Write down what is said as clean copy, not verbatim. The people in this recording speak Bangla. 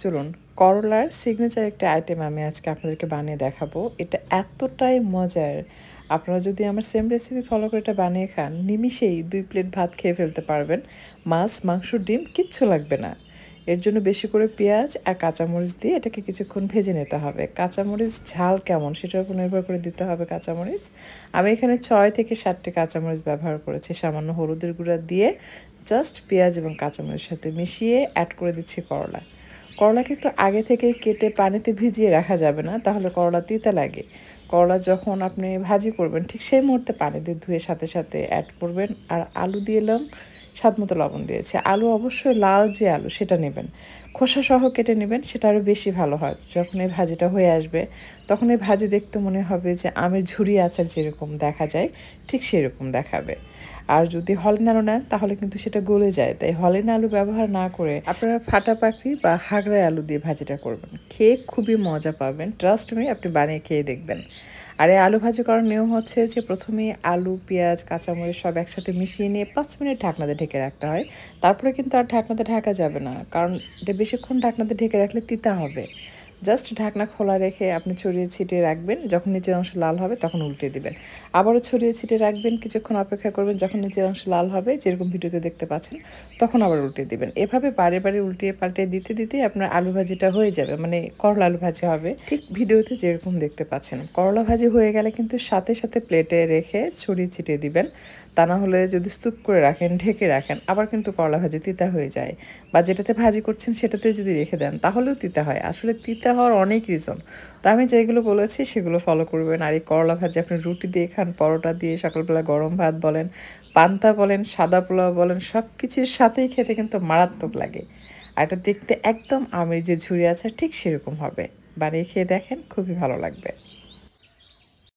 চলুন করলার সিগনেচার একটা আইটেম আমি আজকে আপনাদেরকে বানিয়ে দেখাবো। এটা এতটাই মজার, আপনারা যদি আমার সেম রেসিপি ফলো করে এটা বানিয়ে খান নিমিষেই 2 প্লেট ভাত খেয়ে ফেলতে পারবেন। মাছ, মাংস, ডিম কিচ্ছু লাগবে না। এর জন্য বেশি করে পেঁয়াজ আর কাঁচামরিচ দিয়ে এটাকে কিছুক্ষণ ভেজে নিতে হবে। কাঁচামরিচ ঝাল কেমন সেটার উপর নির্ভর করে দিতে হবে কাঁচামরিচ। আমি এখানে 6 থেকে 7টি কাঁচামরিচ ব্যবহার করেছি। সামান্য হলুদের গুঁড়া দিয়ে জাস্ট পেঁয়াজ এবং কাঁচামরিচের সাথে মিশিয়ে অ্যাড করে দিচ্ছি করলা। করলা কিন্তু আগে থেকে কেটে পানিতে ভিজিয়ে রাখা যাবে না, তাহলে করলা তিতা লাগে। করলা যখন আপনি ভাজি করবেন ঠিক সেই মুহূর্তে পানি দিয়ে ধুয়ে সাথে সাথে অ্যাড করবেন। আর আলু দিয়ে এলাম, স্বাদ মতো লবণ দিয়েছে। আলু অবশ্যই লাল যে আলু সেটা নেবেন, খোসা সহ কেটে নেবেন, সেটা আরও বেশি ভালো হয়। যখন এই ভাজিটা হয়ে আসবে তখন এই ভাজি দেখতে মনে হবে যে আমের ঝুরি আচার যেরকম দেখা যায় ঠিক সেরকম দেখাবে। আর যদি হলেন আলু নেন তাহলে কিন্তু সেটা গলে যায়, তাই হলেন আলু ব্যবহার না করে আপনারা ফাটা পাখি বা হাগড়ায় আলু দিয়ে ভাজিটা করবেন, খেয়ে খুবই মজা পাবেন। ট্রাস্ট মি, আপনি বানিয়ে খেয়ে দেখবেন। আর এই আলু ভাজি করার নিয়ম হচ্ছে যে প্রথমেই আলু, পেঁয়াজ, কাঁচামরিচ সব একসাথে মিশিয়ে নিয়ে 5 মিনিট ঢাকনাতে ঢেকে রাখতে হয়। তারপরে কিন্তু আর ঢাকনাতে ঢাকা যাবে না, কারণ এটা বেশিক্ষণ ঢাকনাতে ঢেকে রাখলে তিতা হবে। জাস্ট ঢাকনা খোলা রেখে আপনি ছড়িয়ে ছিটিয়ে রাখবেন, যখন নিচের অংশ লাল হবে তখন উল্টে দিবেন। আবারও ছড়িয়ে ছিটিয়ে রাখবেন, কিছুক্ষণ অপেক্ষা করবেন, যখন নিচের অংশ লাল হবে যেরকম ভিডিওতে দেখতে পাচ্ছেন তখন আবার উল্টে দিবেন। এভাবে বারে বারে উল্টিয়ে পাল্টে দিতে দিতে আপনার আলু ভাজিটা হয়ে যাবে, মানে করলা আলু ভাজি হবে ঠিক ভিডিওতে যেরকম দেখতে পাচ্ছেন। করলা ভাজি হয়ে গেলে কিন্তু সাথে সাথে প্লেটে রেখে ছড়িয়ে ছিটিয়ে দিবেন। তা না হলে যদি স্তূপ করে রাখেন, ঢেকে রাখেন, আবার কিন্তু করলা ভাজি তিতা হয়ে যায়। বা যেটাতে ভাজি করছেন সেটাতে যদি রেখে দেন তাহলেও তিতা হয়। আসলে তিতা হওয়ার অনেক রিজন, তো আমি যেগুলো বলেছি সেগুলো ফলো করবেন। আর এই করলা ভাজি আপনি রুটি দিয়ে খান, পরোটা দিয়ে, সকালবেলা গরম ভাত বলেন, পান্তা বলেন, সাদা পোলাও বলেন, সব কিছুর সাথেই খেতে কিন্তু মারাত্মক লাগে। আর এটা দেখতে একদম আমের যে ঝুরি আছে ঠিক সেরকম হবে। বানিয়ে খেয়ে দেখেন, খুবই ভালো লাগবে।